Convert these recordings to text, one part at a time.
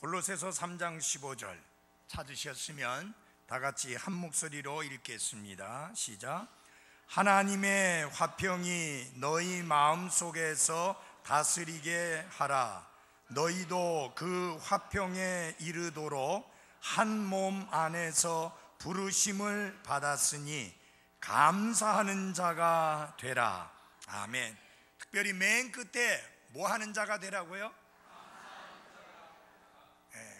골로새서 3장 15절 찾으셨으면 다 같이 한 목소리로 읽겠습니다. 시작. 하나님의 화평이 너희 마음속에서 다스리게 하라. 너희도 그 화평에 이르도록 한 몸 안에서 부르심을 받았으니 감사하는 자가 되라. 아멘. 특별히 맨 끝에 뭐 하는 자가 되라고요?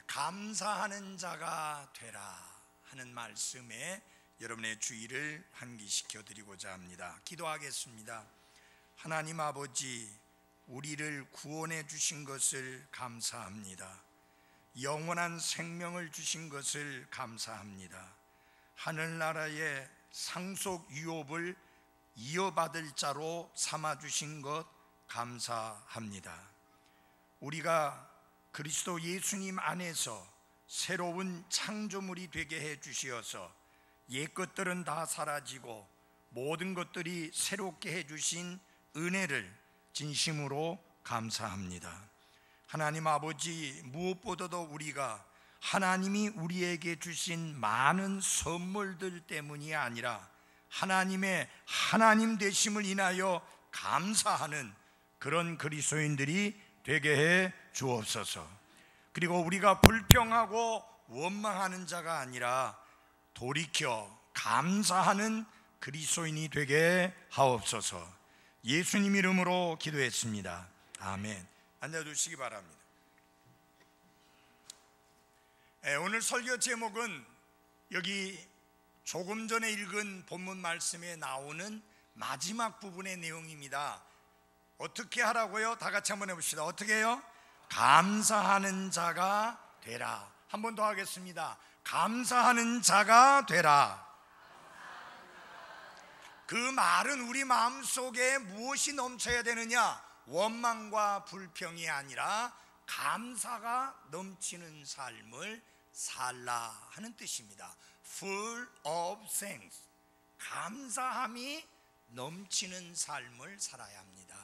감사하는 자가 되라 하는 말씀에 여러분의 주의를 환기시켜 드리고자 합니다. 기도하겠습니다. 하나님 아버지, 우리를 구원해 주신 것을 감사합니다. 영원한 생명을 주신 것을 감사합니다. 하늘나라의 상속 유업을 이어받을 자로 삼아 주신 것 감사합니다. 우리가 그리스도 예수님 안에서 새로운 창조물이 되게 해 주시어서 옛 것들은 다 사라지고 모든 것들이 새롭게 해 주신 은혜를 진심으로 감사합니다. 하나님 아버지, 무엇보다도 우리가 하나님이 우리에게 주신 많은 선물들 때문이 아니라 하나님의 하나님 되심을 인하여 감사하는 그런 그리스도인들이 되게 해 주옵소서. 그리고 우리가 불평하고 원망하는 자가 아니라 돌이켜 감사하는 그리스도인이 되게 하옵소서. 예수님 이름으로 기도했습니다. 아멘. 앉아주시기 바랍니다. 오늘 설교 제목은 여기 조금 전에 읽은 본문 말씀에 나오는 마지막 부분의 내용입니다. 어떻게 하라고요? 다 같이 한번 해봅시다. 어떻게 해요? 감사하는 자가 되라. 한 번 더 하겠습니다. 감사하는 자가 되라. 그 말은 우리 마음속에 무엇이 넘쳐야 되느냐? 원망과 불평이 아니라 감사가 넘치는 삶을 살라 하는 뜻입니다. Full of thanks. 감사함이 넘치는 삶을 살아야 합니다.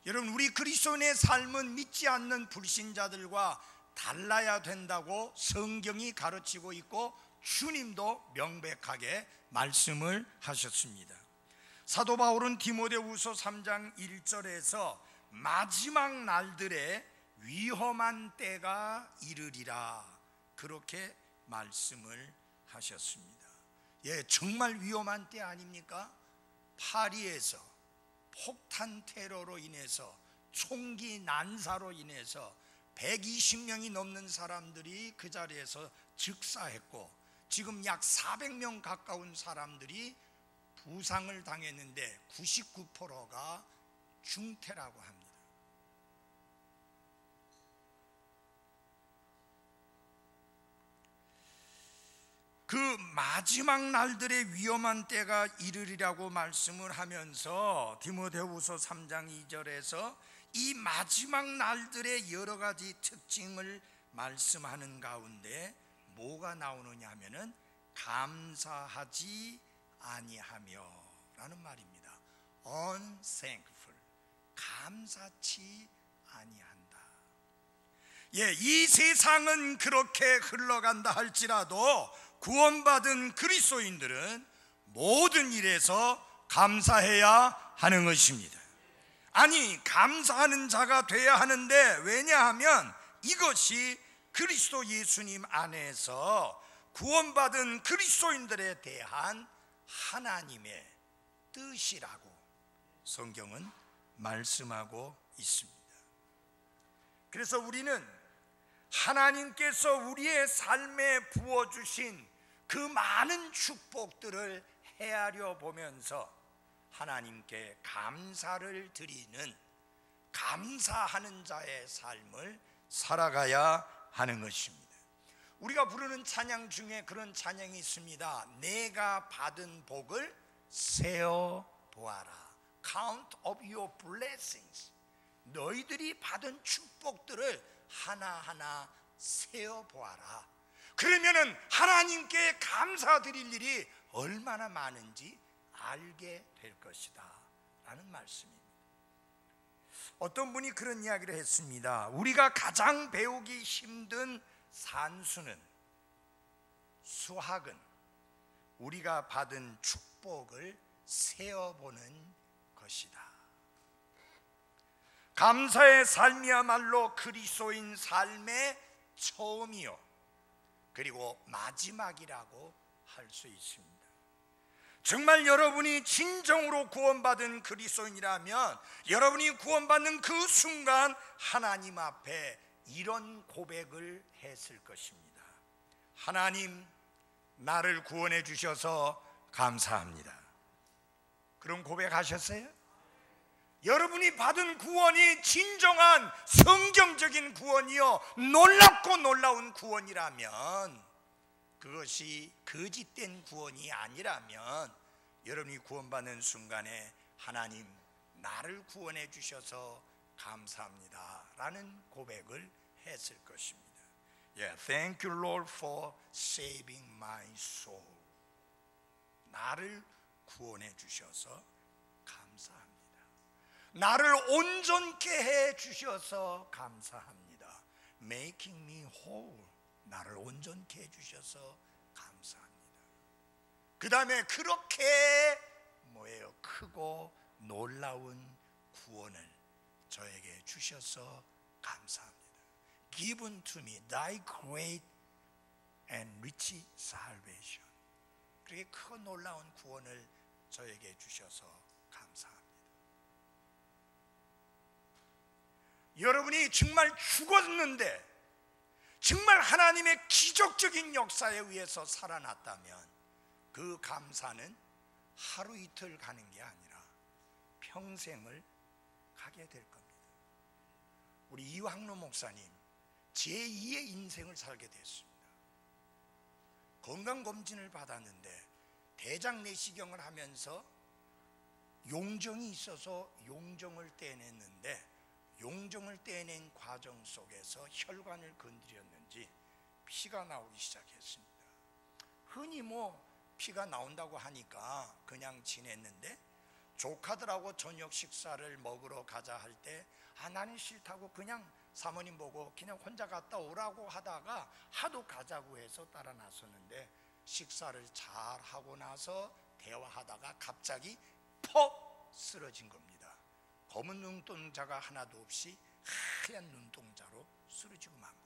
여러분, 우리 그리스도인의 삶은 믿지 않는 불신자들과 달라야 된다고 성경이 가르치고 있고 주님도 명백하게 말씀을 하셨습니다. 사도 바울은 디모데후서 3장 1절에서 마지막 날들에 위험한 때가 이르리라 그렇게 말씀을 하셨습니다. 정말 위험한 때 아닙니까? 파리에서 폭탄 테러로 인해서, 총기 난사로 인해서 120명이 넘는 사람들이 그 자리에서 즉사했고, 지금 약 400명 가까운 사람들이 부상을 당했는데 99%가 중태라고 합니다. 그 마지막 날들의 위험한 때가 이르리라고 말씀을 하면서 디모데후서 3장 2절에서 이 마지막 날들의 여러 가지 특징을 말씀하는 가운데 뭐가 나오느냐 하면은 감사하지 아니하며 라는 말입니다. unthankful, 감사치 아니한다. 이 세상은 그렇게 흘러간다 할지라도 구원받은 그리스도인들은 모든 일에서 감사해야 하는 것입니다. 아니, 감사하는 자가 돼야 하는데, 왜냐하면 이것이 그리스도 예수님 안에서 구원받은 그리스도인들에 대한 하나님의 뜻이라고 성경은 말씀하고 있습니다. 그래서 우리는 하나님께서 우리의 삶에 부어주신 그 많은 축복들을 헤아려 보면서 하나님께 감사를 드리는, 감사하는 자의 삶을 살아가야 하는 것입니다. 우리가 부르는 찬양 중에 그런 찬양이 있습니다. 내가 받은 복을 세어 보아라. Count of your blessings. 너희들이 받은 축복들을 하나하나 세어 보아라. 그러면은 하나님께 감사드릴 일이 얼마나 많은지 알게 될 것이다 라는 말씀입니다. 어떤 분이 그런 이야기를 했습니다. 우리가 가장 배우기 힘든 산수는, 수학은 우리가 받은 축복을 세어보는 것이다. 감사의 삶이야말로 그리스도인 삶의 처음이요 그리고 마지막이라고 할 수 있습니다. 정말 여러분이 진정으로 구원받은 그리스도인이라면 여러분이 구원받는 그 순간 하나님 앞에 이런 고백을 했을 것입니다. 하나님, 나를 구원해 주셔서 감사합니다. 그런 고백하셨어요? 여러분이 받은 구원이 진정한 성경적인 구원이요 놀랍고 놀라운 구원이라면, 그것이 거짓된 구원이 아니라면 여러분이 구원받는 순간에 하나님, 나를 구원해 주셔서 감사합니다 라는 고백을 했을 것입니다. Thank you Lord for saving my soul. 나를 구원해 주셔서 감사합니다. 나를 온전케 해 주셔서 감사합니다. Making me whole. 나를 온전케 해 주셔서 감사합니다. 그 다음에 그렇게 크고 놀라운 구원을 저에게 주셔서 감사합니다. Given to me thy great and rich salvation. 그렇게 크고 놀라운 구원을 저에게 주셔서 감사합니다. 여러분이 정말 죽었는데 정말 하나님의 기적적인 역사에 의해서 살아났다면 그 감사는 하루 이틀 가는 게 아니라 평생을 가게 될 겁니다. 우리 이황로 목사님 제2의 인생을 살게 됐습니다. 건강검진을 받았는데 대장 내시경을 하면서 용종이 있어서 용종을 떼냈는데 용종을 떼낸 과정 속에서 혈관을 건드렸는지 피가 나오기 시작했습니다. 흔히 피가 나온다고 하니까 그냥 지냈는데 조카들하고 저녁 식사를 먹으러 가자 할 때 나는 싫다고 그냥 사모님 보고 그냥 혼자 갔다 오라고 하다가 하도 가자고 해서 따라 나섰는데 식사를 잘 하고 나서 대화하다가 갑자기 퍽 쓰러진 겁니다. 검은 눈동자가 하나도 없이 하얀 눈동자로 쓰러지고 만 거예요.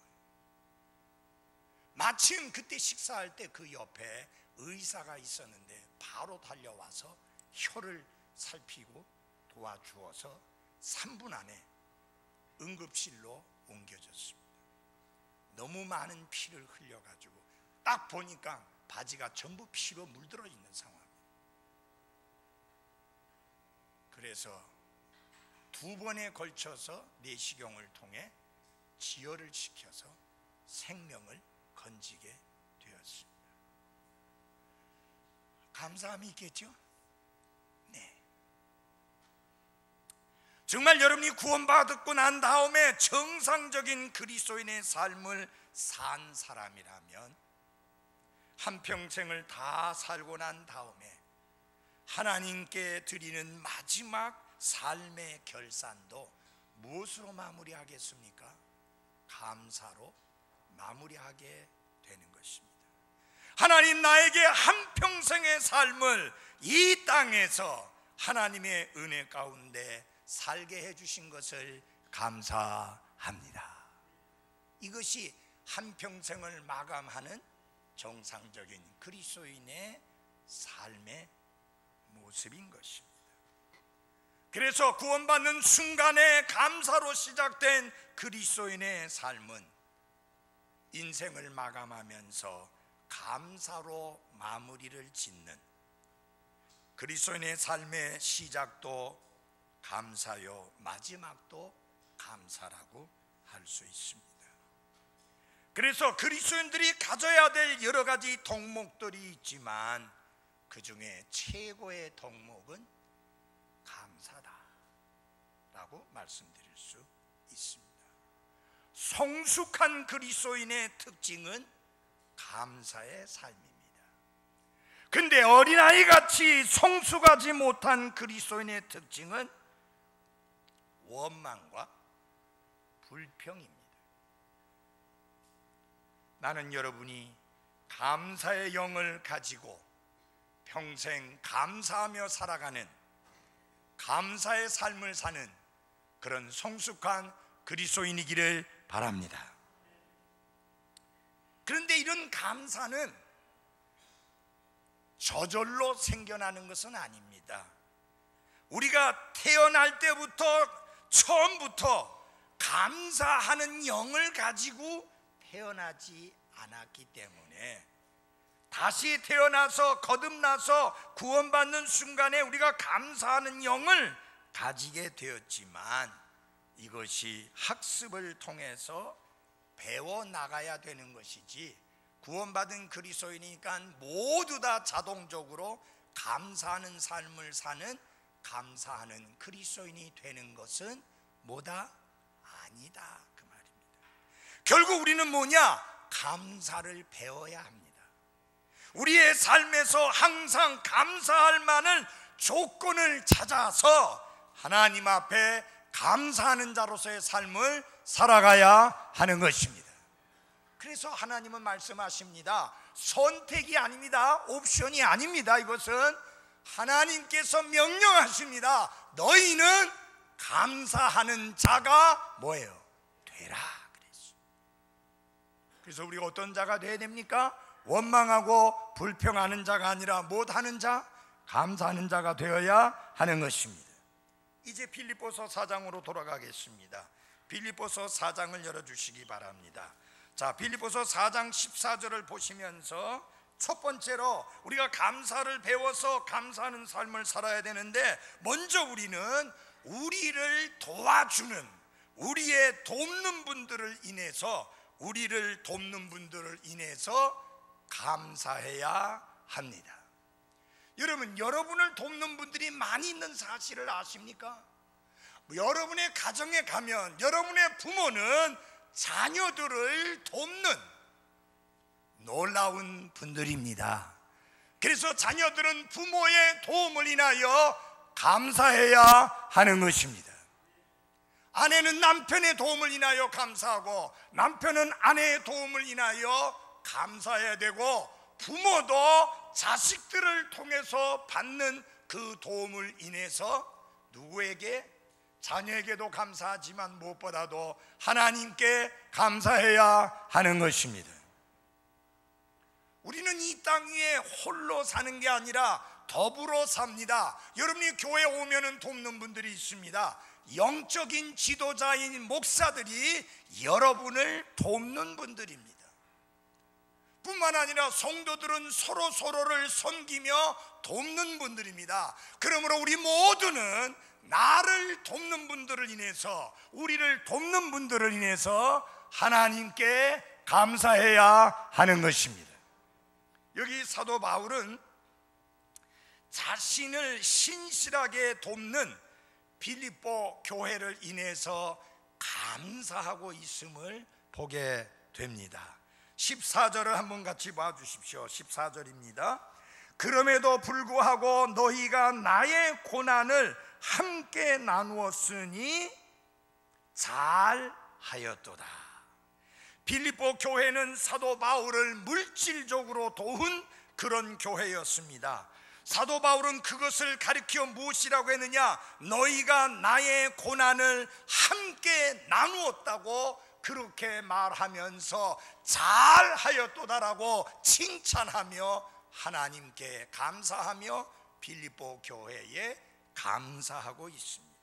마침 그때 식사할 때 그 옆에 의사가 있었는데 바로 달려와서 혀를 살피고 도와주어서 3분 안에 응급실로 옮겨졌습니다. 너무 많은 피를 흘려가지고 딱 보니까 바지가 전부 피로 물들어 있는 상황입니다. 그래서 2번에 걸쳐서 내시경을 통해 지혈을 시켜서 생명을 건지게 되었습니다. 감사함이 있겠죠? 네. 정말 여러분이 구원받고 난 다음에 정상적인 그리스도인의 삶을 산 사람이라면 한평생을 다 살고 난 다음에 하나님께 드리는 마지막 삶의 결산도 무엇으로 마무리하겠습니까? 감사로 마무리하게 되는 것입니다. 하나님, 나에게 한평생의 삶을 이 땅에서 하나님의 은혜 가운데 살게 해주신 것을 감사합니다. 이것이 한평생을 마감하는 정상적인 그리스도인의 삶의 모습인 것입니다. 그래서 구원받는 순간에 감사로 시작된 그리스도인의 삶은 인생을 마감하면서 감사로 마무리를 짓는, 그리스도인의 삶의 시작도 감사요 마지막도 감사라고 할 수 있습니다. 그래서 그리스도인들이 가져야 될 여러 가지 덕목들이 있지만 그 중에 최고의 덕목은 감사다라고 말씀드릴 수 있습니다. 성숙한 그리스도인의 특징은 감사의 삶입니다. 근데 어린아이같이 성숙하지 못한 그리스도인의 특징은 원망과 불평입니다. 나는 여러분이 감사의 영을 가지고 평생 감사하며 살아가는, 감사의 삶을 사는 그런 성숙한 그리스도인이기를 바랍니다. 그런데 이런 감사는 저절로 생겨나는 것은 아닙니다. 우리가 태어날 때부터 처음부터 감사하는 영을 가지고 태어나지 않았기 때문에 다시 태어나서 거듭나서 구원받는 순간에 우리가 감사하는 영을 가지게 되었지만 이것이 학습을 통해서 배워나가야 되는 것이지, 구원받은 그리스도인이니까 모두 다 자동적으로 감사하는 삶을 사는, 감사하는 그리스도인이 되는 것은 뭐다? 아니다, 그 말입니다. 결국 우리는 뭐냐? 감사를 배워야 합니다. 우리의 삶에서 항상 감사할 만한 조건을 찾아서 하나님 앞에 감사하는 자로서의 삶을 살아가야 하는 것입니다. 그래서 하나님은 말씀하십니다. 선택이 아닙니다. 옵션이 아닙니다. 이것은 하나님께서 명령하십니다. 너희는 감사하는 자가 뭐예요? 되라. 그래서 우리가 어떤 자가 되어야 됩니까? 원망하고 불평하는 자가 아니라 못하는 자, 감사하는 자가 되어야 하는 것입니다. 이제 빌립보서 4장으로 돌아가겠습니다. 빌립보서 4장을 열어주시기 바랍니다. 자, 빌립보서 4장 14절을 보시면서 첫 번째로 우리가 감사를 배워서 감사하는 삶을 살아야 되는데, 먼저 우리는 우리를 도와주는, 우리의 돕는 분들을 인해서, 우리를 돕는 분들을 인해서 감사해야 합니다. 여러분, 여러분을 돕는 분들이 많이 있는 사실을 아십니까? 여러분의 가정에 가면 여러분의 부모는 자녀들을 돕는 놀라운 분들입니다. 그래서 자녀들은 부모의 도움을 인하여 감사해야 하는 것입니다. 아내는 남편의 도움을 인하여 감사하고, 남편은 아내의 도움을 인하여 감사해야 되고, 부모도 자식들을 통해서 받는 그 도움을 인해서 누구에게? 자녀에게도 감사하지만 무엇보다도 하나님께 감사해야 하는 것입니다. 우리는 이 땅 위에 홀로 사는 게 아니라 더불어 삽니다. 여러분이 교회 오면은 돕는 분들이 있습니다. 영적인 지도자인 목사들이 여러분을 돕는 분들입니다. 뿐만 아니라 성도들은 서로를 섬기며 돕는 분들입니다. 그러므로 우리 모두는 나를 돕는 분들을 인해서, 우리를 돕는 분들을 인해서 하나님께 감사해야 하는 것입니다. 여기 사도 바울은 자신을 신실하게 돕는 빌립보 교회를 인해서 감사하고 있음을 보게 됩니다. 14절을 한번 같이 봐주십시오. 14절입니다. 그럼에도 불구하고 너희가 나의 고난을 함께 나누었으니 잘하였도다. 빌립보 교회는 사도 바울을 물질적으로 도운 그런 교회였습니다. 사도 바울은 그것을 가리켜 무엇이라고 했느냐? 너희가 나의 고난을 함께 나누었다고 그렇게 말하면서 잘하였도다라고 칭찬하며 하나님께 감사하며 빌립보 교회에 감사하고 있습니다.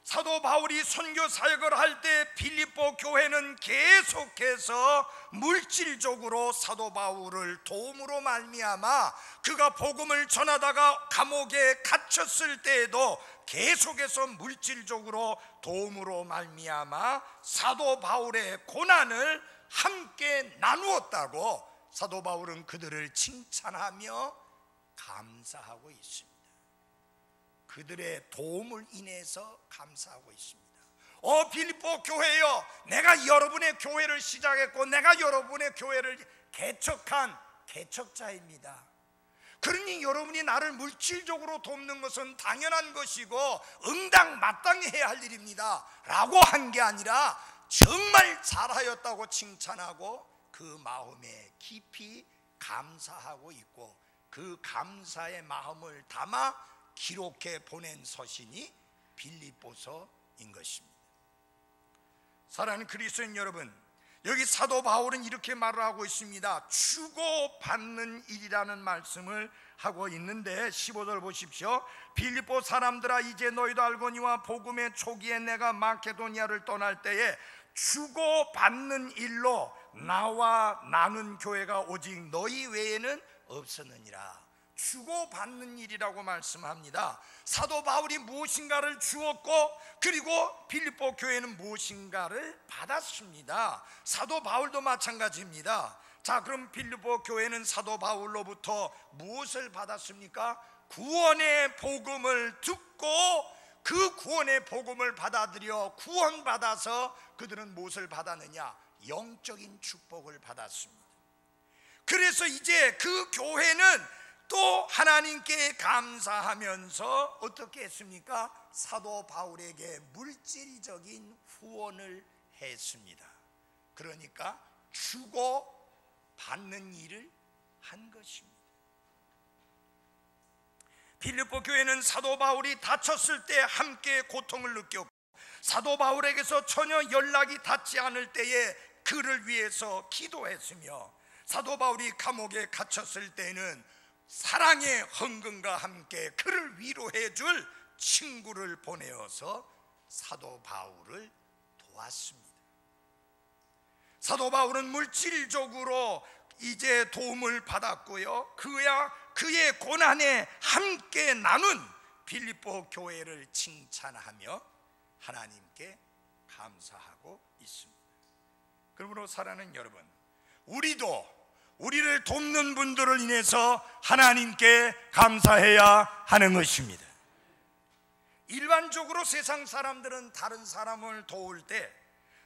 사도 바울이 선교 사역을 할 때 빌립보 교회는 계속해서 물질적으로 사도 바울을 도움으로 말미암아 그가 복음을 전하다가 감옥에 갇혔을 때에도 계속해서 물질적으로 도움으로 말미암아 사도 바울의 고난을 함께 나누었다고 사도 바울은 그들을 칭찬하며 감사하고 있습니다. 그들의 도움을 인해서 감사하고 있습니다. 빌립보 교회여, 내가 여러분의 교회를 시작했고 내가 여러분의 교회를 개척한 개척자입니다. 그러니 여러분이 나를 물질적으로 돕는 것은 당연한 것이고 응당마땅히 해야 할 일입니다 라고 한 게 아니라 정말 잘하였다고 칭찬하고 그 마음에 깊이 감사하고 있고 그 감사의 마음을 담아 기록해 보낸 서신이 빌립보서인 것입니다. 사랑하는 그리스도인 여러분, 여기 사도 바울은 이렇게 말을 하고 있습니다. 주고받는 일이라는 말씀을 하고 있는데 15절 보십시오. 빌립보 사람들아, 이제 너희도 알거니와 복음의 초기에 내가 마케도니아를 떠날 때에 주고받는 일로 나와 나눈 교회가 오직 너희 외에는 없었느니라. 주고받는 일이라고 말씀합니다. 사도 바울이 무엇인가를 주었고 그리고 빌립보 교회는 무엇인가를 받았습니다. 사도 바울도 마찬가지입니다. 자, 그럼 빌립보 교회는 사도 바울로부터 무엇을 받았습니까? 구원의 복음을 듣고 그 구원의 복음을 받아들여 구원받아서 그들은 무엇을 받았느냐? 영적인 축복을 받았습니다. 그래서 이제 그 교회는 또 하나님께 감사하면서 어떻게 했습니까? 사도 바울에게 물질적인 후원을 했습니다. 그러니까 주고 받는 일을 한 것입니다. 빌립보 교회는 사도 바울이 다쳤을 때 함께 고통을 느꼈고 사도 바울에게서 전혀 연락이 닿지 않을 때에 그를 위해서 기도했으며 사도 바울이 감옥에 갇혔을 때는 사랑의 헌금과 함께 그를 위로해 줄 친구를 보내어서 사도 바울을 도왔습니다. 사도 바울은 물질적으로 이제 도움을 받았고요, 그의 고난에 함께 나눈 빌립보 교회를 칭찬하며 하나님께 감사하고 있습니다. 그러므로 사랑하는 여러분, 우리를 돕는 분들을 인해서 하나님께 감사해야 하는 것입니다. 일반적으로 세상 사람들은 다른 사람을 도울 때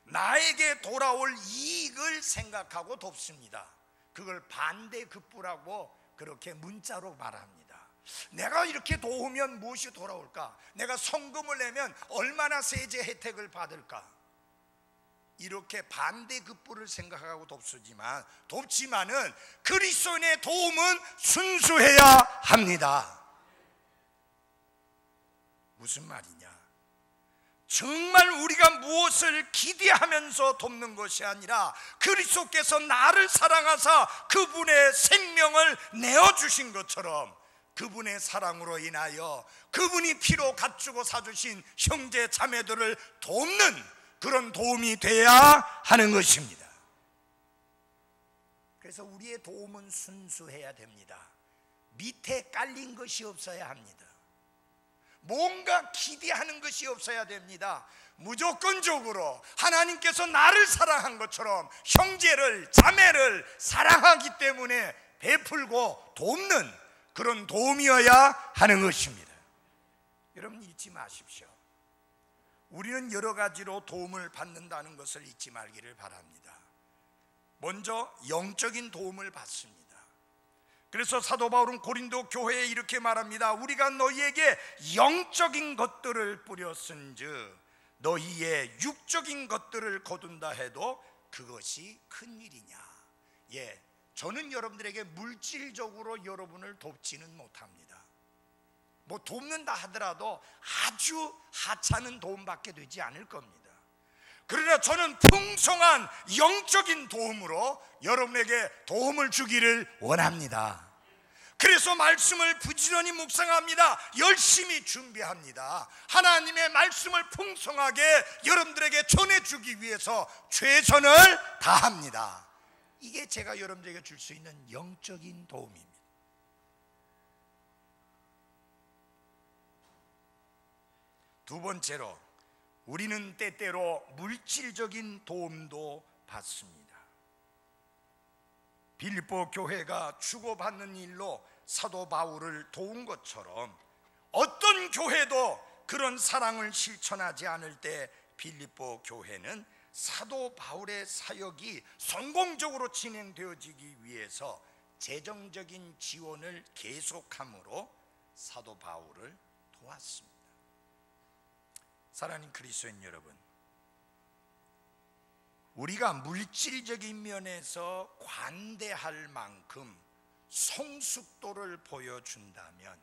나에게 돌아올 이익을 생각하고 돕습니다. 그걸 반대급부라고 그렇게 문자로 말합니다. 내가 이렇게 도우면 무엇이 돌아올까? 내가 성금을 내면 얼마나 세제 혜택을 받을까? 이렇게 반대급부를 생각하고 돕지만은 그리스도인의 도움은 순수해야 합니다. 무슨 말이냐? 정말 우리가 무엇을 기대하면서 돕는 것이 아니라 그리스도께서 나를 사랑하사 그분의 생명을 내어주신 것처럼 그분의 사랑으로 인하여 그분이 피로 갖추고 사주신 형제 자매들을 돕는 그런 도움이 돼야 하는 것입니다. 그래서 우리의 도움은 순수해야 됩니다. 밑에 깔린 것이 없어야 합니다. 뭔가 기대하는 것이 없어야 됩니다. 무조건적으로 하나님께서 나를 사랑한 것처럼 형제를 자매를 사랑하기 때문에 베풀고 돕는 그런 도움이어야 하는 것입니다. 여러분 잊지 마십시오. 우리는 여러 가지로 도움을 받는다는 것을 잊지 말기를 바랍니다. 먼저 영적인 도움을 받습니다. 그래서 사도 바울은 고린도 교회에 이렇게 말합니다. 우리가 너희에게 영적인 것들을 뿌렸은즉 너희의 육적인 것들을 거둔다 해도 그것이 큰일이냐. 저는 여러분들에게 물질적으로 여러분을 돕지는 못합니다. 뭐 돕는다 하더라도 아주 하찮은 도움밖에 되지 않을 겁니다. 그러나 저는 풍성한 영적인 도움으로 여러분에게 도움을 주기를 원합니다. 그래서 말씀을 부지런히 묵상합니다. 열심히 준비합니다. 하나님의 말씀을 풍성하게 여러분들에게 전해주기 위해서 최선을 다합니다. 이게 제가 여러분들에게 줄 수 있는 영적인 도움입니다. 두 번째로, 우리는 때때로 물질적인 도움도 받습니다. 빌립보 교회가 주고받는 일로 사도 바울을 도운 것처럼 어떤 교회도 그런 사랑을 실천하지 않을 때 빌립보 교회는 사도 바울의 사역이 성공적으로 진행되어지기 위해서 재정적인 지원을 계속함으로 사도 바울을 도왔습니다. 사랑하는 그리스도인 여러분, 우리가 물질적인 면에서 관대할 만큼 성숙도를 보여준다면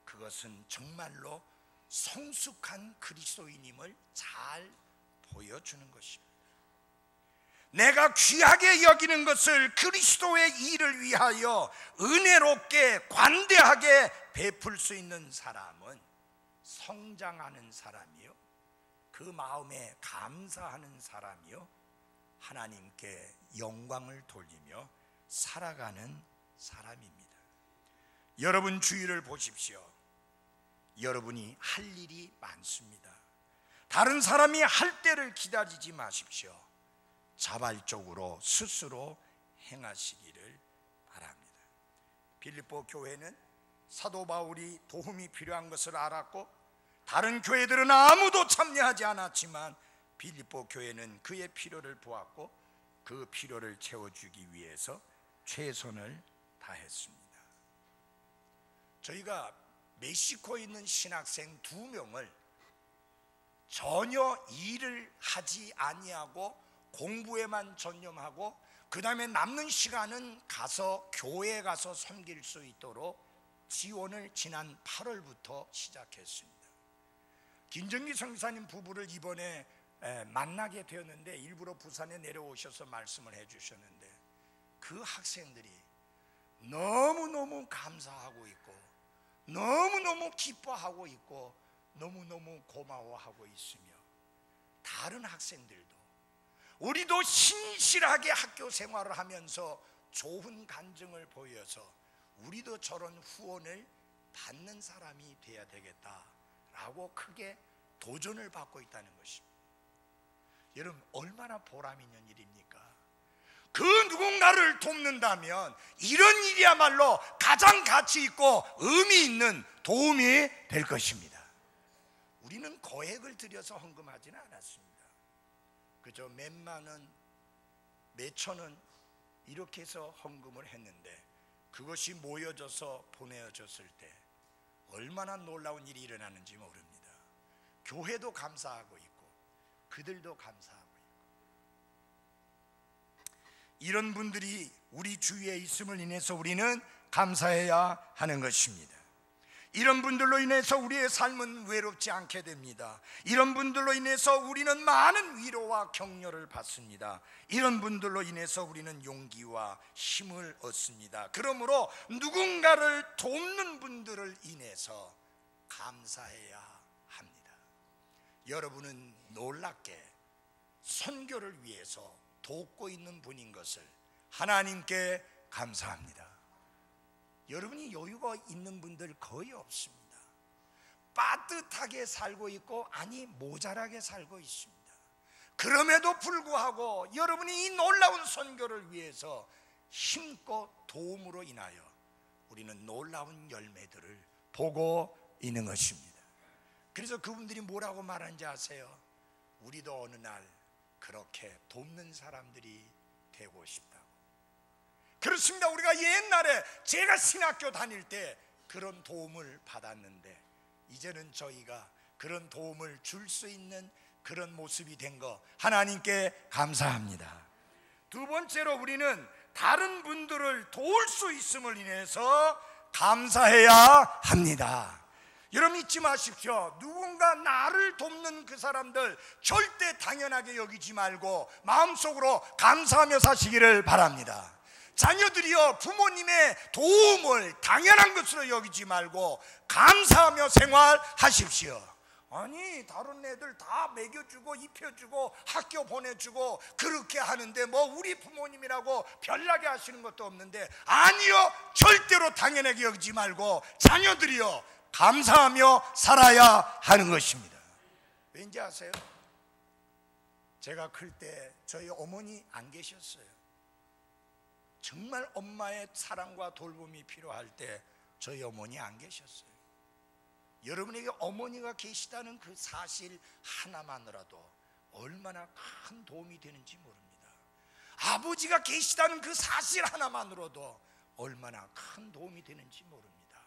그것은 정말로 성숙한 그리스도인임을 잘 보여주는 것입니다. 내가 귀하게 여기는 것을 그리스도의 일을 위하여 은혜롭게 관대하게 베풀 수 있는 사람은 성장하는 사람이요, 그 마음에 감사하는 사람이요, 하나님께 영광을 돌리며 살아가는 사람입니다. 여러분 주위를 보십시오. 여러분이 할 일이 많습니다. 다른 사람이 할 때를 기다리지 마십시오. 자발적으로 스스로 행하시기를 바랍니다. 빌립보 교회는 사도 바울이 도움이 필요한 것을 알았고 다른 교회들은 아무도 참여하지 않았지만 빌립보 교회는 그의 필요를 보았고 그 필요를 채워주기 위해서 최선을 다했습니다. 저희가 멕시코에 있는 신학생 2명을 전혀 일을 하지 아니하고 공부에만 전념하고 그 다음에 남는 시간은 가서 교회에 가서 섬길 수 있도록 지원을 지난 8월부터 시작했습니다. 김정기 선교사님 부부를 이번에 만나게 되었는데 일부러 부산에 내려오셔서 말씀을 해주셨는데 그 학생들이 너무너무 감사하고 있고 너무너무 기뻐하고 있고 너무너무 고마워하고 있으며 다른 학생들도 우리도 신실하게 학교 생활을 하면서 좋은 간증을 보여서 우리도 저런 후원을 받는 사람이 되어야 되겠다라고 크게 도전을 받고 있다는 것입니다. 여러분 얼마나 보람 있는 일입니까? 그 누군가를 돕는다면 이런 일이야말로 가장 가치 있고 의미 있는 도움이 될 것입니다. 우리는 거액을 들여서 헌금하지는 않았습니다. 그저 몇만 원, 몇천 원 이렇게 해서 헌금을 했는데 그것이 모여져서 보내어졌을 때 얼마나 놀라운 일이 일어나는지 모릅니다. 교회도 감사하고 있고 그들도 감사하고 있고 이런 분들이 우리 주위에 있음을 인해서 우리는 감사해야 하는 것입니다. 이런 분들로 인해서 우리의 삶은 외롭지 않게 됩니다. 이런 분들로 인해서 우리는 많은 위로와 격려를 받습니다. 이런 분들로 인해서 우리는 용기와 힘을 얻습니다. 그러므로 누군가를 돕는 분들을 인해서 감사해야 합니다. 여러분은 놀랍게 선교를 위해서 돕고 있는 분인 것을 하나님께 감사합니다. 여러분이 여유가 있는 분들 거의 없습니다. 빠듯하게 살고 있고 아니 모자라게 살고 있습니다. 그럼에도 불구하고 여러분이 이 놀라운 선교를 위해서 힘껏 도움으로 인하여 우리는 놀라운 열매들을 보고 있는 것입니다. 그래서 그분들이 뭐라고 말하는지 아세요? 우리도 어느 날 그렇게 돕는 사람들이 되고 싶다고. 그렇습니다. 우리가 옛날에 제가 신학교 다닐 때 그런 도움을 받았는데 이제는 저희가 그런 도움을 줄 수 있는 그런 모습이 된 거 하나님께 감사합니다. 두 번째로 우리는 다른 분들을 도울 수 있음을 인해서 감사해야 합니다. 여러분 잊지 마십시오. 누군가 나를 돕는 그 사람들 절대 당연하게 여기지 말고 마음속으로 감사하며 사시기를 바랍니다. 자녀들이여 부모님의 도움을 당연한 것으로 여기지 말고 감사하며 생활하십시오. 아니 다른 애들 다 먹여주고 입혀주고 학교 보내주고 그렇게 하는데 뭐 우리 부모님이라고 별나게 하시는 것도 없는데 아니요, 절대로 당연하게 여기지 말고 자녀들이여 감사하며 살아야 하는 것입니다. 왠지 아세요? 제가 클 때 저희 어머니 안 계셨어요. 정말 엄마의 사랑과 돌봄이 필요할 때 저희 어머니 안 계셨어요. 여러분에게 어머니가 계시다는 그 사실 하나만으로도 얼마나 큰 도움이 되는지 모릅니다. 아버지가 계시다는 그 사실 하나만으로도 얼마나 큰 도움이 되는지 모릅니다.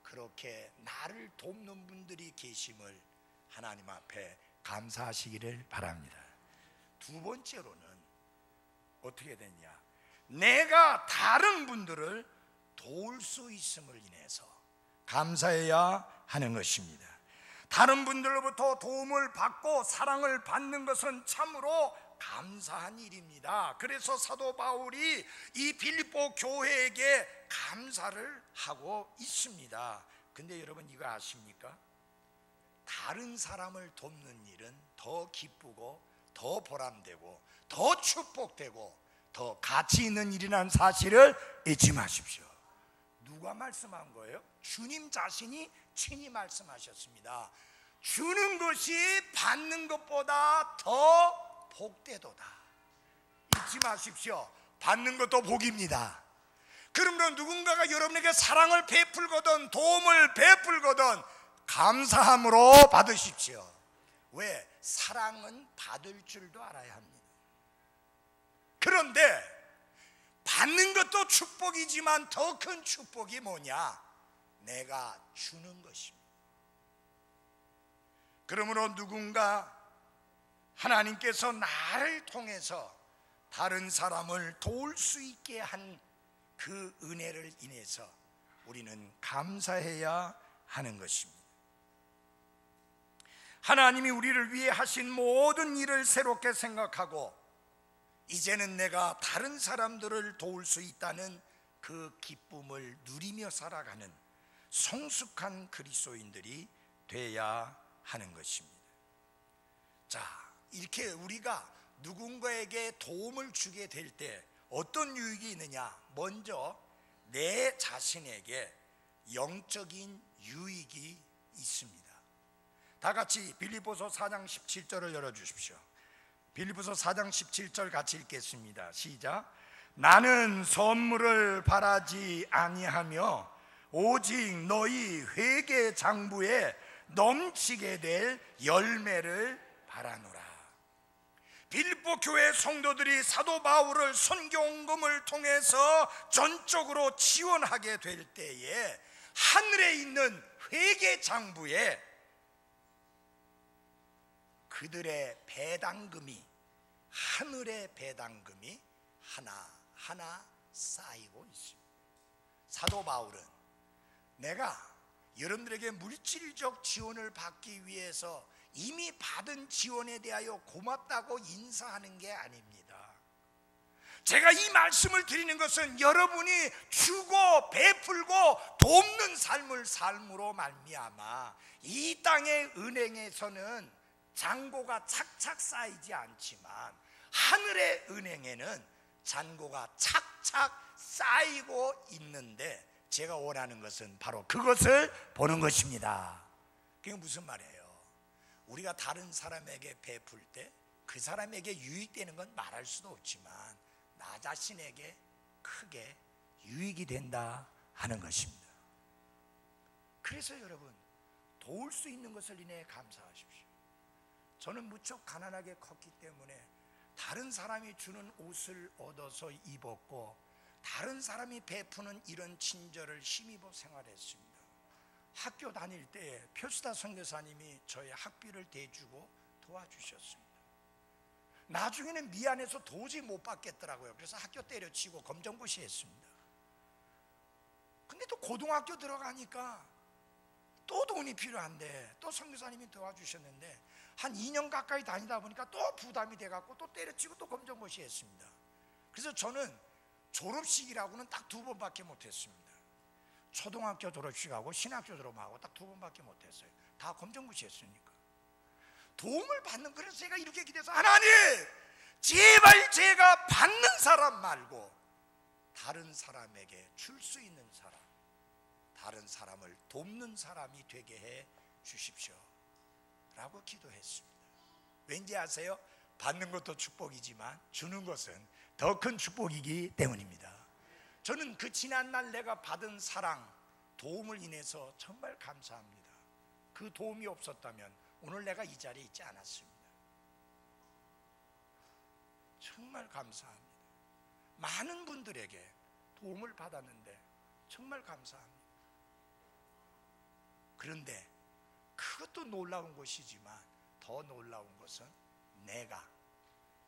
그렇게 나를 돕는 분들이 계심을 하나님 앞에 감사하시기를 바랍니다. 두 번째로는 어떻게 됐냐? 내가 다른 분들을 도울 수 있음을 인해서 감사해야 하는 것입니다. 다른 분들로부터 도움을 받고 사랑을 받는 것은 참으로 감사한 일입니다. 그래서 사도 바울이 이 빌립보 교회에게 감사를 하고 있습니다. 근데 여러분 이거 아십니까? 다른 사람을 돕는 일은 더 기쁘고 더 보람되고 더 축복되고 더 가치 있는 일이라는 사실을 잊지 마십시오. 누가 말씀한 거예요? 주님 자신이 친히 말씀하셨습니다. 주는 것이 받는 것보다 더 복되도다. 잊지 마십시오. 받는 것도 복입니다. 그러므로 누군가가 여러분에게 사랑을 베풀거든 도움을 베풀거든 감사함으로 받으십시오. 왜? 사랑은 받을 줄도 알아야 합니다. 그런데 받는 것도 축복이지만 더 큰 축복이 뭐냐? 내가 주는 것입니다. 그러므로 누군가 하나님께서 나를 통해서 다른 사람을 도울 수 있게 한 그 은혜를 인해서 우리는 감사해야 하는 것입니다. 하나님이 우리를 위해 하신 모든 일을 새롭게 생각하고 이제는 내가 다른 사람들을 도울 수 있다는 그 기쁨을 누리며 살아가는 성숙한 그리스도인들이 돼야 하는 것입니다. 자, 이렇게 우리가 누군가에게 도움을 주게 될 때 어떤 유익이 있느냐? 먼저 내 자신에게 영적인 유익이 있습니다. 다 같이 빌립보서 4장 17절을 열어주십시오. 빌립보서 4장 17절 같이 읽겠습니다. 시작. 나는 선물을 바라지 아니하며 오직 너희 회개 장부에 넘치게 될 열매를 바라노라. 빌립보 교회 성도들이 사도 바울을 선교원금을 통해서 전적으로 지원하게 될 때에 하늘에 있는 회개 장부에 그들의 배당금이 하늘의 배당금이 하나하나 쌓이고 있습니다. 사도 바울은 내가 여러분들에게 물질적 지원을 받기 위해서 이미 받은 지원에 대하여 고맙다고 인사하는 게 아닙니다. 제가 이 말씀을 드리는 것은 여러분이 주고 베풀고 돕는 삶으로 말미암아 이 땅의 은행에서는 잔고가 착착 쌓이지 않지만 하늘의 은행에는 잔고가 착착 쌓이고 있는데 제가 원하는 것은 바로 그것을 보는 것입니다. 그게 무슨 말이에요? 우리가 다른 사람에게 베풀 때 그 사람에게 유익되는 건 말할 수도 없지만 나 자신에게 크게 유익이 된다 하는 것입니다. 그래서 여러분 도울 수 있는 것을 인해 감사하십시오. 저는 무척 가난하게 컸기 때문에 다른 사람이 주는 옷을 얻어서 입었고 다른 사람이 베푸는 이런 친절을 힘입어 생활했습니다. 학교 다닐 때 표수다 선교사님이 저의 학비를 대주고 도와주셨습니다. 나중에는 미안해서 도저히 못 받겠더라고요. 그래서 학교 때려치고 검정고시 했습니다. 근데 또 고등학교 들어가니까 또 돈이 필요한데 또 선교사님이 도와주셨는데 한 2년 가까이 다니다 보니까 또 부담이 돼갖고 또 때려치고 또 검정고시 했습니다. 그래서 저는 졸업식이라고는 딱 2번밖에 못했습니다. 초등학교 졸업식하고 신학교 졸업하고 딱 2번밖에 못했어요. 다 검정고시 했으니까. 도움을 받는, 그래서 제가 이렇게 기도해서 하나님 제발 제가 받는 사람 말고 다른 사람에게 줄 수 있는 사람, 다른 사람을 돕는 사람이 되게 해 주십시오 라고 기도했습니다. 왠지 아세요? 받는 것도 축복이지만 주는 것은 더 큰 축복이기 때문입니다. 저는 그 지난날 내가 받은 사랑, 도움을 인해서 정말 감사합니다. 그 도움이 없었다면 오늘 내가 이 자리에 있지 않았습니다. 정말 감사합니다. 많은 분들에게 도움을 받았는데 정말 감사합니다. 그런데 그것도 놀라운 것이지만 더 놀라운 것은 내가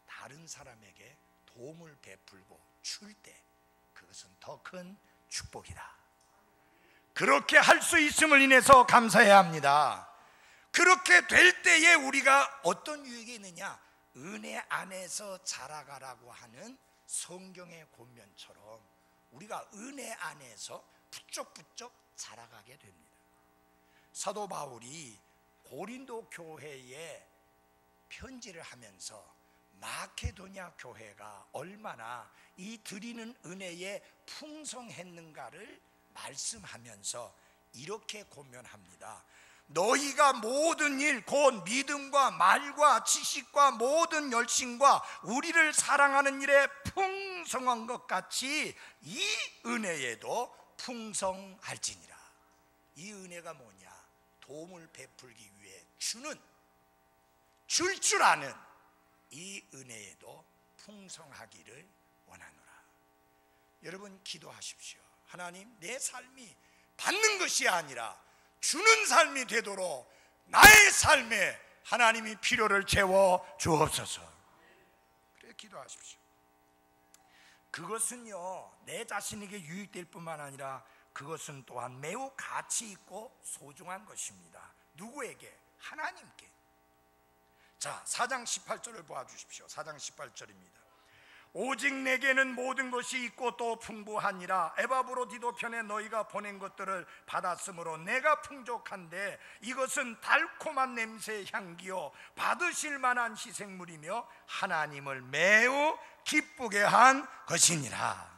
다른 사람에게 도움을 베풀고 줄 때 그것은 더 큰 축복이다. 그렇게 할 수 있음을 인해서 감사해야 합니다. 그렇게 될 때에 우리가 어떤 유익이 있느냐? 은혜 안에서 자라가라고 하는 성경의 권면처럼 우리가 은혜 안에서 부쩍부쩍 자라가게 됩니다. 사도 바울이 고린도 교회에 편지를 하면서 마케도냐 교회가 얼마나 이 드리는 은혜에 풍성했는가를 말씀하면서 이렇게 권면합니다. 너희가 모든 일 곧 믿음과 말과 지식과 모든 열심과 우리를 사랑하는 일에 풍성한 것 같이 이 은혜에도 풍성할지니라. 이 은혜가 뭐냐? 도움을 베풀기 위해 주는, 줄 아는 이 은혜에도 풍성하기를 원하노라. 여러분 기도하십시오. 하나님, 내 삶이 받는 것이 아니라 주는 삶이 되도록 나의 삶에 하나님이 필요를 채워 주옵소서. 그래 기도하십시오. 그것은요, 내 자신에게 유익될 뿐만 아니라 그것은 또한 매우 가치 있고 소중한 것입니다. 누구에게? 하나님께. 자, 4장 18절을 보아주십시오. 4장 18절입니다. 오직 내게는 모든 것이 있고 또 풍부하니라. 에바브로디도 편에 너희가 보낸 것들을 받았으므로 내가 풍족한데 이것은 달콤한 냄새의 향기요 받으실 만한 희생물이며 하나님을 매우 기쁘게 한 것이니라.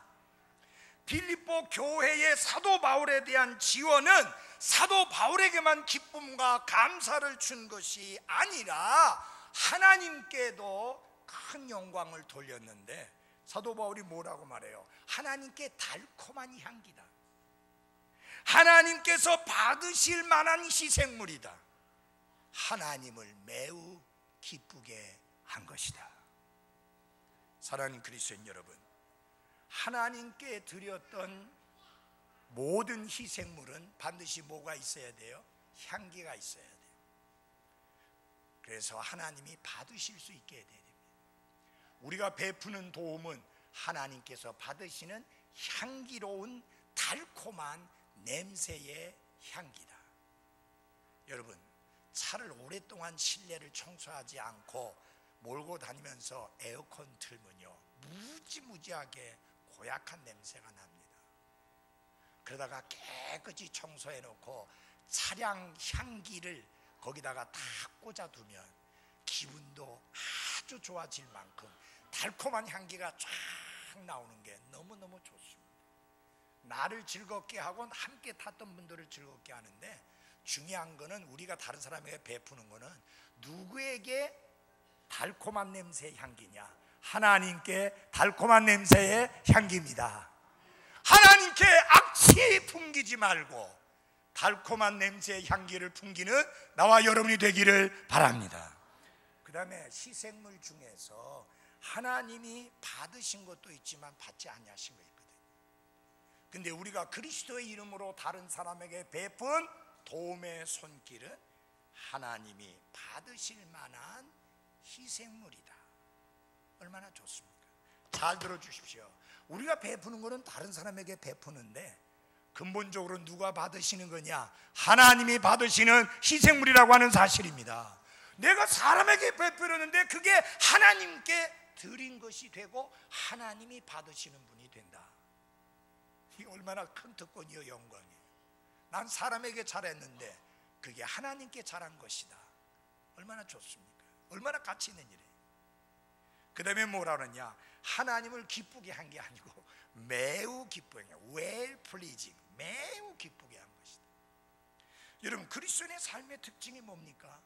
빌립보 교회의 사도 바울에 대한 지원은 사도 바울에게만 기쁨과 감사를 준 것이 아니라 하나님께도 큰 영광을 돌렸는데, 사도 바울이 뭐라고 말해요? 하나님께 달콤한 향기다. 하나님께서 받으실 만한 희생물이다. 하나님을 매우 기쁘게 한 것이다. 사랑하는 그리스도인 여러분, 하나님께 드렸던 모든 희생물은 반드시 뭐가 있어야 돼요? 향기가 있어야 돼요. 그래서 하나님이 받으실 수 있게 해야 됩니다. 우리가 베푸는 도움은 하나님께서 받으시는 향기로운 달콤한 냄새의 향기다. 여러분, 차를 오랫동안 실내를 청소하지 않고 몰고 다니면서 에어컨 틀면요, 무지무지하게 고약한 냄새가 납니다. 그러다가 깨끗이 청소해 놓고 차량 향기를 거기다가 다 꽂아두면 기분도 아주 좋아질 만큼 달콤한 향기가 쫙 나오는 게 너무너무 좋습니다. 나를 즐겁게 하고 함께 탔던 분들을 즐겁게 하는데, 중요한 거는 우리가 다른 사람에게 베푸는 거는 누구에게 달콤한 냄새의 향기냐? 하나님께 달콤한 냄새의 향기입니다. 하나님께 악취 풍기지 말고 달콤한 냄새의 향기를 풍기는 나와 여러분이 되기를 바랍니다. 그 다음에 희생물 중에서 하나님이 받으신 것도 있지만 받지 아니하신 거 있거든요. 근데 우리가 그리스도의 이름으로 다른 사람에게 베푼 도움의 손길은 하나님이 받으실 만한 희생물이다. 얼마나 좋습니까? 잘 들어주십시오. 우리가 베푸는 것은 다른 사람에게 베푸는데 근본적으로 누가 받으시는 거냐? 하나님이 받으시는 희생물이라고 하는 사실입니다. 내가 사람에게 베풀었는데 그게 하나님께 드린 것이 되고 하나님이 받으시는 분이 된다. 이게 얼마나 큰 특권이요, 영광이에요. 난 사람에게 잘했는데 그게 하나님께 잘한 것이다. 얼마나 좋습니까? 얼마나 가치 있는 일이에요. 그 다음에 뭐라 그러냐? 하나님을 기쁘게 한 게 아니고 매우 기쁘게, well pleasing, 매우 기쁘게 한 것이다. 여러분, 그리스도인의 삶의 특징이 뭡니까?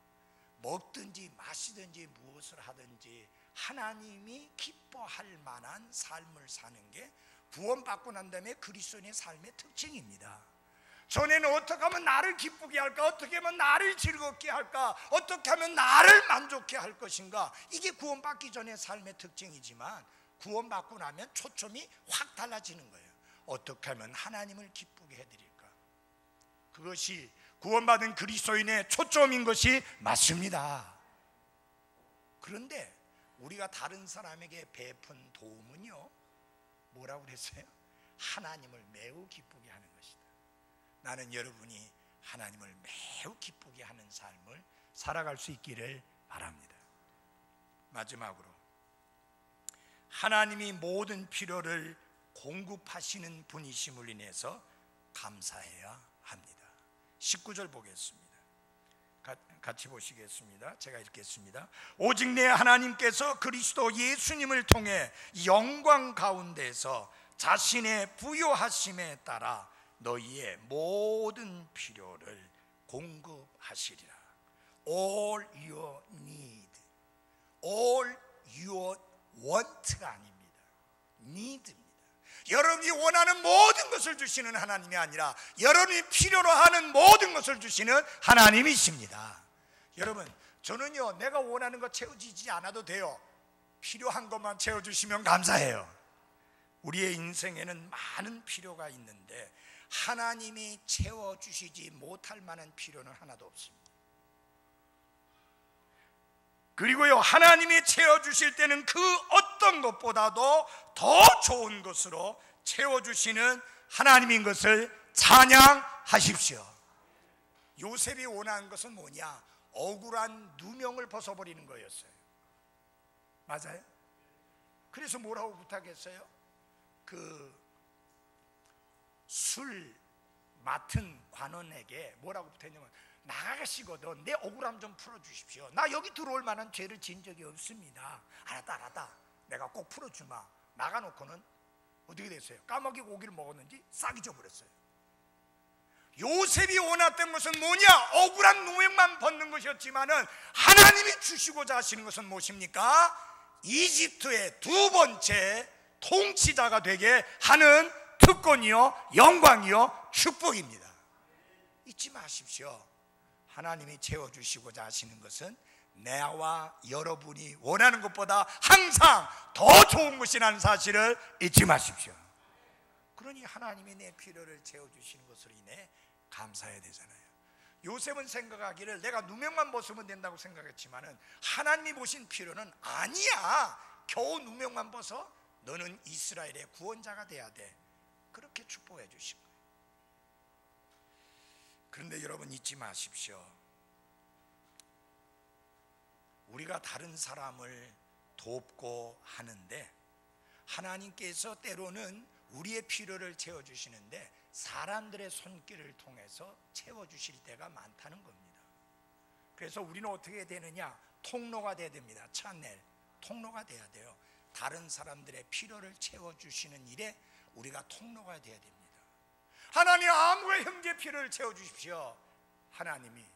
먹든지 마시든지 무엇을 하든지 하나님이 기뻐할 만한 삶을 사는 게 구원받고 난 다음에 그리스도인의 삶의 특징입니다. 전에는 어떻게 하면 나를 기쁘게 할까? 어떻게 하면 나를 즐겁게 할까? 어떻게 하면 나를 만족해 할 것인가? 이게 구원받기 전의 삶의 특징이지만 구원받고 나면 초점이 확 달라지는 거예요. 어떻게 하면 하나님을 기쁘게 해드릴까? 그것이 구원받은 그리스도인의 초점인 것이 맞습니다. 그런데 우리가 다른 사람에게 베푼 도움은요, 뭐라고 그랬어요? 하나님을 매우 기쁘게 하는 것이다. 나는 여러분이 하나님을 매우 기쁘게 하는 삶을 살아갈 수 있기를 바랍니다. 마지막으로, 하나님이 모든 필요를 공급하시는 분이심을 인해서 감사해야 합니다. 19절 보겠습니다. 같이 보시겠습니다. 제가 읽겠습니다. 오직 내 하나님께서 그리스도 예수님을 통해 영광 가운데서 자신의 부요하심에 따라 너희의 모든 필요를 공급하시리라. All your need, all your want가 아닙니다. need입니다. 여러분이 원하는 모든 것을 주시는 하나님이 아니라 여러분이 필요로 하는 모든 것을 주시는 하나님이십니다. 여러분, 저는요, 내가 원하는 것 채워지지 않아도 돼요. 필요한 것만 채워주시면 감사해요. 우리의 인생에는 많은 필요가 있는데 하나님이 채워주시지 못할 만한 필요는 하나도 없습니다. 그리고요, 하나님이 채워주실 때는 그 어떤 것보다도 더 좋은 것으로 채워주시는 하나님인 것을 찬양하십시오. 요셉이 원하는 것은 뭐냐? 억울한 누명을 벗어버리는 거였어요. 맞아요? 그래서 뭐라고 부탁했어요? 그 술 맡은 관원에게 뭐라고 부탁했냐면, 나가시거든 내 억울함 좀 풀어주십시오. 나 여기 들어올 만한 죄를 지은 적이 없습니다. 알았다, 내가 꼭 풀어주마. 나가놓고는 어떻게 됐어요? 까마귀 고기를 먹었는지 싹 잊어버렸어요. 요셉이 원했던 것은 뭐냐? 억울한 누명만 벗는 것이었지만은 하나님이 주시고자 하시는 것은 무엇입니까? 이집트의 두 번째 통치자가 되게 하는 특권이요, 영광이요, 축복입니다. 잊지 마십시오. 하나님이 채워주시고자 하시는 것은 나와 여러분이 원하는 것보다 항상 더 좋은 것이라는 사실을 잊지 마십시오. 그러니 하나님이 내 필요를 채워주시는 것으로 인해 감사해야 되잖아요. 요셉은 생각하기를 내가 누명만 벗으면 된다고 생각했지만은 하나님이 보신 필요는 아니야, 겨우 누명만 벗어 너는 이스라엘의 구원자가 돼야 돼. 그렇게 축복해 주신 거예요. 그런데 여러분, 잊지 마십시오. 우리가 다른 사람을 돕고 하는데 하나님께서 때로는 우리의 필요를 채워주시는데 사람들의 손길을 통해서 채워주실 때가 많다는 겁니다. 그래서 우리는 어떻게 되느냐? 통로가 돼야 됩니다. 채널, 통로가 돼야 돼요. 다른 사람들의 필요를 채워주시는 일에 우리가 통로가 돼야 됩니다. 하나님, 아무의 형제 필요를 채워주십시오. 하나님이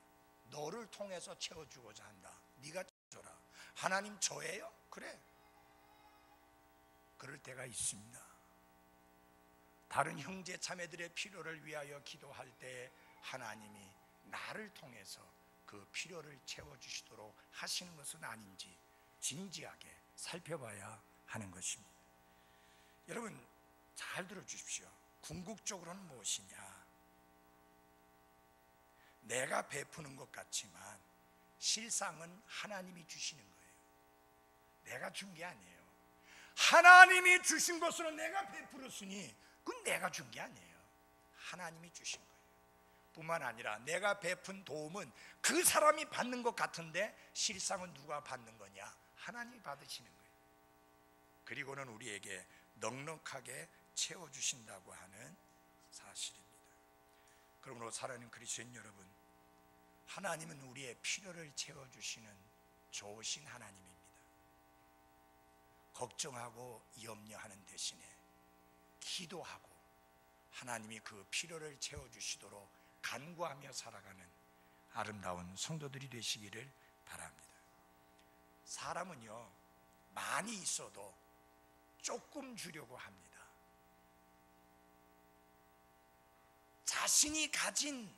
너를 통해서 채워주고자 한다. 네가 줘라. 하나님 저예요? 그래, 그럴 때가 있습니다. 다른 형제 자매들의 필요를 위하여 기도할 때 하나님이 나를 통해서 그 필요를 채워주시도록 하시는 것은 아닌지 진지하게 살펴봐야 하는 것입니다. 여러분, 잘 들어주십시오. 궁극적으로는 무엇이냐? 내가 베푸는 것 같지만 실상은 하나님이 주시는 거예요. 내가 준 게 아니에요. 하나님이 주신 것으로 내가 베풀었으니 그건 내가 준 게 아니에요. 하나님이 주신 거예요. 뿐만 아니라 내가 베푼 도움은 그 사람이 받는 것 같은데 실상은 누가 받는 거냐? 하나님이 받으시는 거예요. 그리고는 우리에게 넉넉하게 채워주신다고 하는 사실입니다. 그러므로 사랑하는 그리스도인 여러분, 하나님은 우리의 필요를 채워주시는 좋으신 하나님입니다. 걱정하고 염려하는 대신에 기도하고 하나님이 그 필요를 채워주시도록 간구하며 살아가는 아름다운 성도들이 되시기를 바랍니다. 사람은요, 많이 있어도 조금 주려고 합니다. 자신이 가진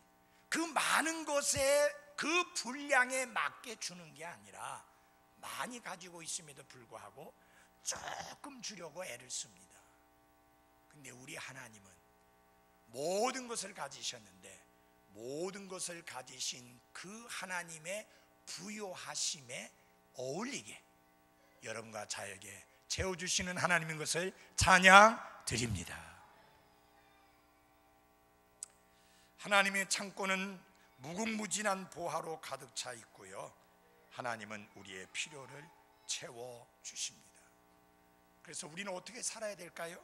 그 많은 것에 그 분량에 맞게 주는 게 아니라 많이 가지고 있음에도 불구하고 조금 주려고 애를 씁니다. 근데 우리 하나님은 모든 것을 가지셨는데 모든 것을 가지신 그 하나님의 부요하심에 어울리게 여러분과 저에게 채워주시는 하나님인 것을 찬양 드립니다. 하나님의 창고는 무궁무진한 보화로 가득 차 있고요, 하나님은 우리의 필요를 채워주십니다. 그래서 우리는 어떻게 살아야 될까요?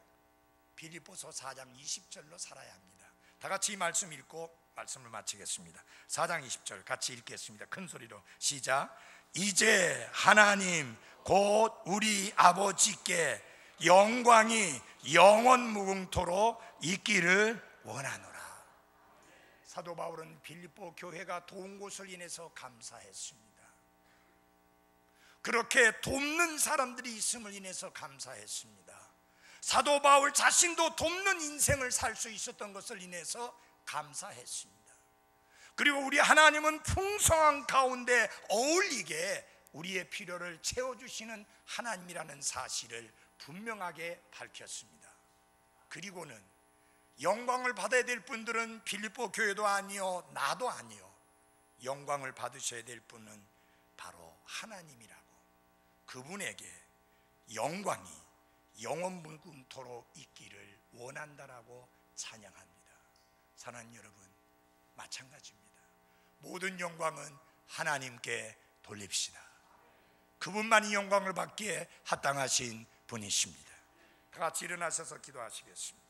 빌립보서 4장 20절로 살아야 합니다. 다 같이 이 말씀 읽고 말씀을 마치겠습니다. 4장 20절 같이 읽겠습니다. 큰 소리로 시작. 이제 하나님 곧 우리 아버지께 영광이 영원 무궁토록 있기를 원하노라. 사도 바울은 빌립보 교회가 도운 곳을 인해서 감사했습니다. 그렇게 돕는 사람들이 있음을 인해서 감사했습니다. 사도 바울 자신도 돕는 인생을 살 수 있었던 것을 인해서 감사했습니다. 그리고 우리 하나님은 풍성한 가운데 어울리게 우리의 필요를 채워주시는 하나님이라는 사실을 분명하게 밝혔습니다. 그리고는 영광을 받아야 될 분들은 빌립보 교회도 아니요 나도 아니요, 영광을 받으셔야 될 분은 바로 하나님이라고, 그분에게 영광이 영원 무궁토록 있기를 원한다라고 찬양합니다. 사랑하는 여러분, 마찬가지입니다. 모든 영광은 하나님께 돌립시다. 그분만이 영광을 받기에 합당하신 분이십니다. 다 같이 일어나셔서 기도하시겠습니다.